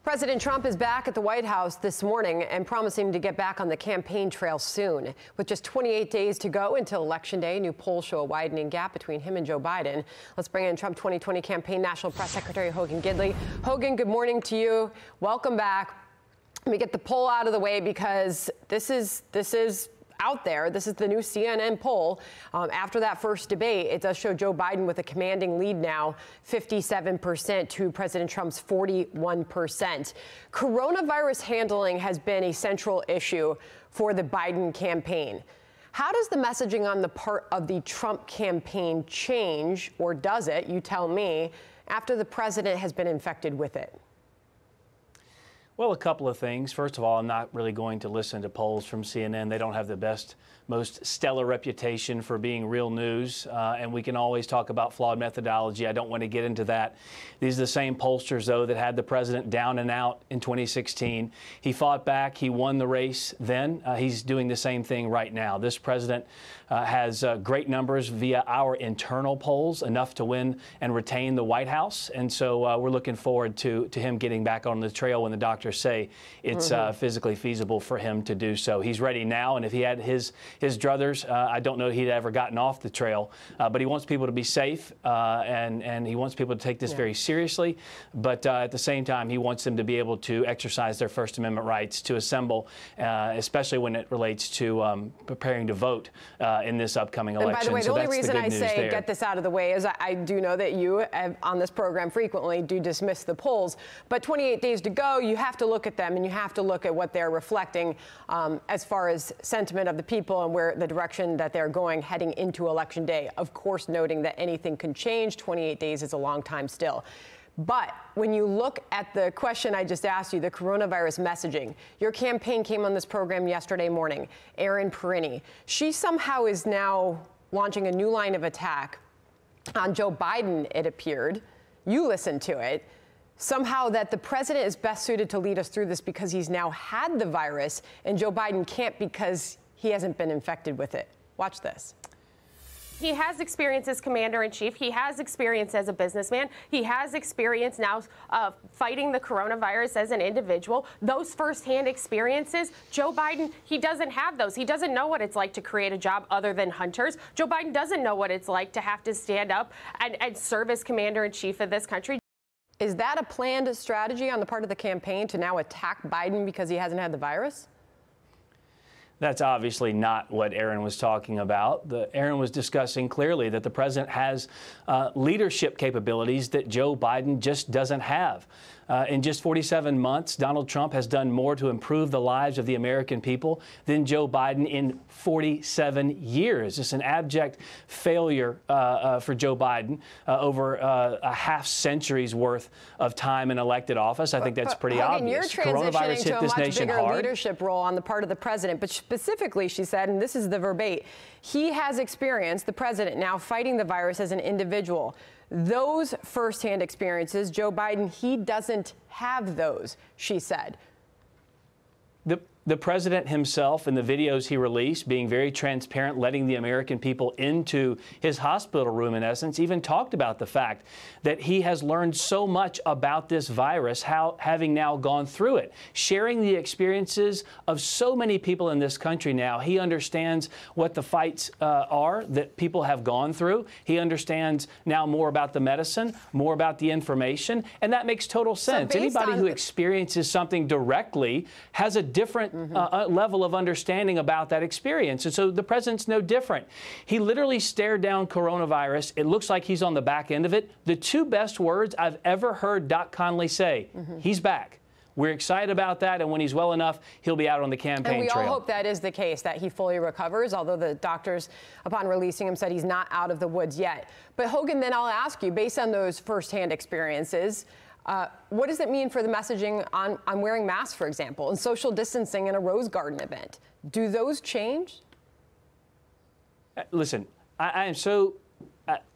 President Trump is back at the White House this morning and promising to get back on the campaign trail soon. With just 28 days to go until Election Day, new polls show a widening gap between him and Joe Biden. Let's bring in Trump 2020 campaign National Press Secretary Hogan Gidley. Hogan, good morning to you. Welcome back. Let me get the poll out of the way because this is out there. This is the new CNN poll. After that first debate, it does show Joe Biden with a commanding lead now, 57% to President Trump's 41%. Coronavirus handling has been a central issue for the Biden campaign. How does the messaging on the part of the Trump campaign change, or does it, you tell me, after the president has been infected with it? Well, a couple of things. First of all, I'm not really going to listen to polls from CNN. They don't have the best, most stellar reputation for being real news, and we can always talk about flawed methodology. I don't want to get into that. These are the same pollsters, though, that had the president down and out in 2016. He fought back. He won the race then. He's doing the same thing right now. This president has great numbers via our internal polls, enough to win and retain the White House. And so we're looking forward to him getting back on the trail when the doctors say it's physically feasible for him to do so. He's ready now, and if he had his druthers, I don't know he'd ever gotten off the trail. But he wants people to be safe, and he wants people to take this very seriously. But at the same time, he wants them to be able to exercise their First Amendment rights to assemble, especially when it relates to preparing to vote in this upcoming election. And by the way, the only reason I say get this out of the way is I do know that you on this program frequently do dismiss the polls, but 28 days to go, you have to look at them and you have to look at what they're reflecting as far as sentiment of the people and where the direction that they're going heading into Election Day. Of course, noting that anything can change. 28 days is a long time still. But when you look at the question I just asked you, the coronavirus messaging, your campaign came on this program yesterday morning, Erin Perini. She somehow is now launching a new line of attack on Joe Biden, it appeared. You listened to it. Somehow that the president is best suited to lead us through this because he's now had the virus, and Joe Biden can't because he hasn't been infected with it. Watch this. He has experience as commander-in-chief. He has experience as a businessman. He has experience now fighting the coronavirus as an individual. Those firsthand experiences, Joe Biden, he doesn't have those. He doesn't know what it's like to create a job other than hunters. Joe Biden doesn't know what it's like to have to stand up and serve as commander-in-chief of this country. Is that a planned strategy on the part of the campaign to now attack Biden because he hasn't had the virus? That's obviously not what Erin was talking about. Erin was discussing clearly that the president has leadership capabilities that Joe Biden just doesn't have. In just 47 months, Donald Trump has done more to improve the lives of the American people than Joe Biden in 47 years. It's an abject failure for Joe Biden over a half century's worth of time in elected office. I think that's pretty obvious. You're transitioning to a much bigger leadership role on the part of the president, but specifically, she said, and this is the verbatim, he has experienced, the president now, fighting the virus as an individual. Those firsthand experiences, Joe Biden, he doesn't have those, she said. The president himself, in the videos he released, being very transparent, letting the American people into his hospital room, in essence, even talked about the fact that he has learned so much about this virus, having now gone through it, sharing the experiences of so many people in this country now. He understands what the fights are that people have gone through. He understands now more about the medicine, more about the information, and that makes total sense. Anybody who experiences something directly has a different level of understanding about that experience. And so the president's no different. He literally stared down coronavirus. It looks like he's on the back end of it. The two best words I've ever heard Doc Conley say, he's back. We're excited about that, and when he's well enough, he'll be out on the campaign trail. And we all hope that is the case, that he fully recovers, although the doctors, upon releasing him, said he's not out of the woods yet. But Hogan, then I'll ask you, based on those firsthand experiences, what does it mean for the messaging on wearing masks, for example, and social distancing in a Rose Garden event? Do those change? Listen, I am so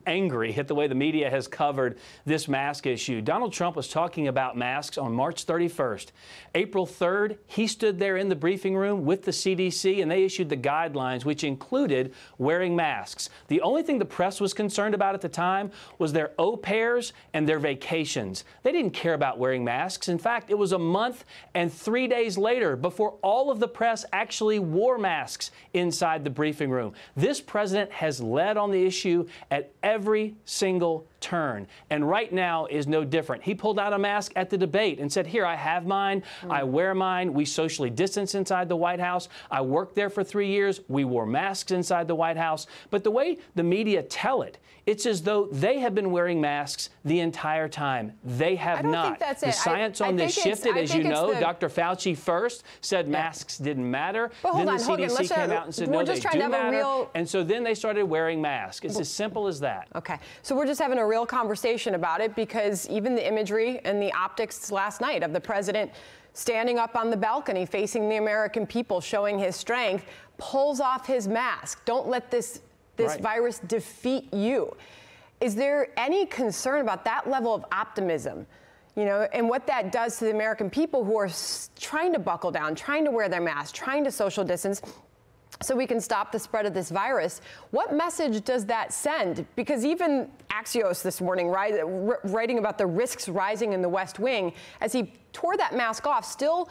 angry at the way the media has covered this mask issue. Donald Trump was talking about masks on March 31st. April 3rd, he stood there in the briefing room with the CDC, and they issued the guidelines, which included wearing masks. The only thing the press was concerned about at the time was their au pairs and their vacations. They didn't care about wearing masks. In fact, it was a month and 3 days later before all of the press actually wore masks inside the briefing room. This president has led on the issue at every single turn, and right now is no different. He pulled out a mask at the debate and said, here, I have mine, I wear mine. We socially distance inside the White House. I worked there for 3 years. We wore masks inside the White House. But the way the media tell it, it's as though they have been wearing masks the entire time. They have not. I don't think that's it. The science on this shifted, as you know. Dr. Fauci first said masks didn't matter. But hold then the on, CDC Hogan, came out and said, no, they do matter. And so then they started wearing masks. It's as simple as that. Okay. So we're just having a real conversation about it, because even the imagery and the optics last night of the president standing up on the balcony facing the American people, showing his strength, pulls off his mask. Don't let this virus defeat you. Is there any concern about that level of optimism, you know, and what that does to the American people who are trying to buckle down, trying to wear their masks, trying to social distance so we can stop the spread of this virus? What message does that send? Because even Axios this morning, writing about the risks rising in the West Wing, as he tore that mask off, still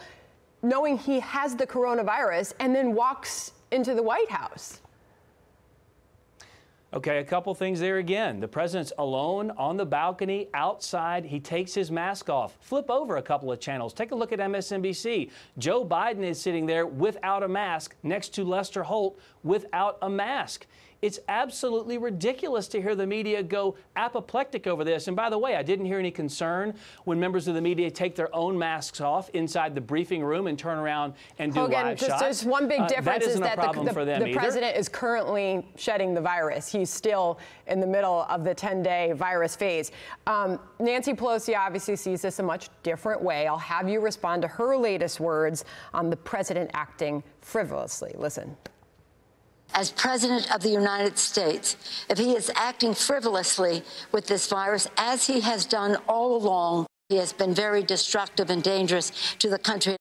knowing he has the coronavirus, and then walks into the White House. Okay, a couple things there again. The president's alone on the balcony outside. He takes his mask off. Flip over a couple of channels. Take a look at MSNBC. Joe Biden is sitting there without a mask next to Lester Holt without a mask. It's absolutely ridiculous to hear the media go apoplectic over this. And by the way, I didn't hear any concern when members of the media take their own masks off inside the briefing room and turn around and do live shots. There's one big difference is that the president is currently shedding the virus. He's still in the middle of the 10-day virus phase. Nancy Pelosi obviously sees this a much different way. I'll have you respond to her latest words on the president acting frivolously. Listen. As President of the United States, if he is acting frivolously with this virus, as he has done all along, he has been very destructive and dangerous to the country.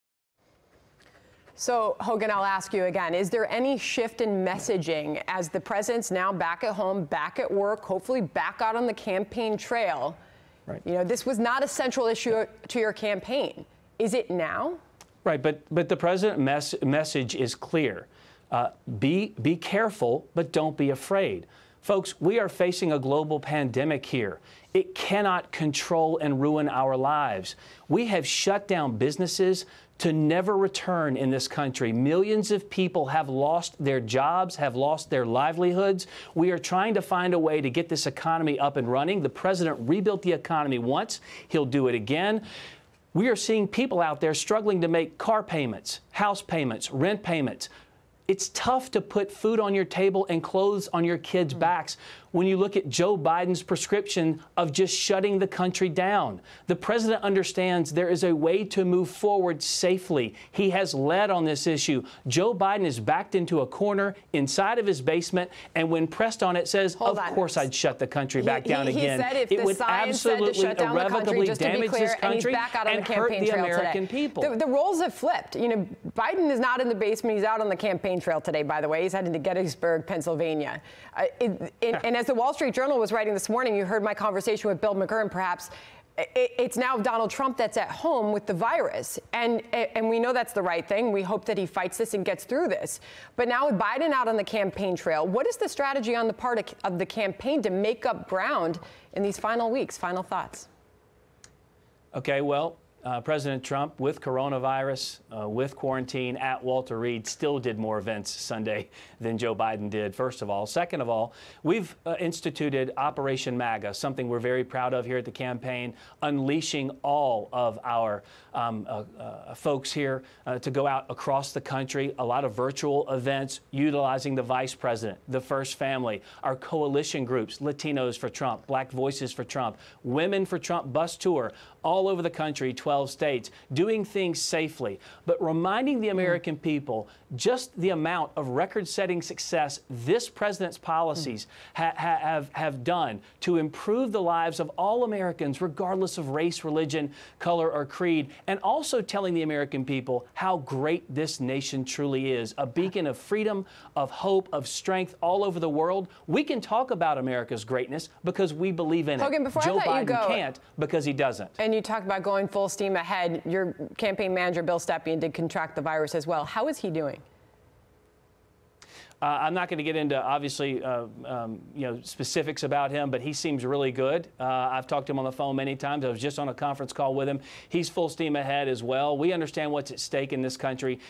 So, Hogan, I'll ask you again, is there any shift in messaging as the president's now back at home, back at work, hopefully back out on the campaign trail? Right. You know, this was not a central issue to your campaign. Is it now? Right, but the president's message is clear. Be careful, but don't be afraid. Folks, we are facing a global pandemic here. It cannot control and ruin our lives. We have shut down businesses to never return in this country. Millions of people have lost their jobs, have lost their livelihoods. We are trying to find a way to get this economy up and running. The president rebuilt the economy once. He'll do it again. We are seeing people out there struggling to make car payments, house payments, rent payments. It's tough to put food on your table and clothes on your kids' backs when you look at Joe Biden's prescription of just shutting the country down. The president understands there is a way to move forward safely. He has led on this issue. Joe Biden is backed into a corner inside of his basement, and when pressed on it, says, of course I'd shut the country back down again. Said if it would sign absolutely said to shut down irrevocably the country, damage clear, this country and hurt the American people. The roles have flipped. You know, Biden is not in the basement. He's out on the campaign trail today, by the way. He's heading to Gettysburg, Pennsylvania. And as the Wall Street Journal was writing this morning, you heard my conversation with Bill McGurn, perhaps, it's now Donald Trump that's at home with the virus. And we know that's the right thing. We hope that he fights this and gets through this. But now with Biden out on the campaign trail, what is the strategy on the part of the campaign to make up ground in these final weeks? Final thoughts. Okay, well, President Trump, with coronavirus, with quarantine at Walter Reed, still did more events Sunday than Joe Biden did, first of all. Second of all, we've instituted Operation MAGA, something we're very proud of here at the campaign, unleashing all of our folks here to go out across the country, a lot of virtual events, utilizing the vice president, the first family, our coalition groups, Latinos for Trump, Black Voices for Trump, Women for Trump bus tour, all over the country, 12 states, doing things safely, but reminding the American people just the amount of record-setting success this president's policies have done to improve the lives of all Americans, regardless of race, religion, color, or creed, and also telling the American people how great this nation truly is, a beacon of freedom, of hope, of strength all over the world. We can talk about America's greatness because we believe in it. Hogan, before Joe I let you Biden go, can't because he doesn't. And you talked about going full steam ahead. Your campaign manager, Bill Stepien, did contract the virus as well. How is he doing? I'm not going to get into, obviously, specifics about him, but he seems really good. I've talked to him on the phone many times. I was just on a conference call with him. He's full steam ahead as well. We understand what's at stake in this country.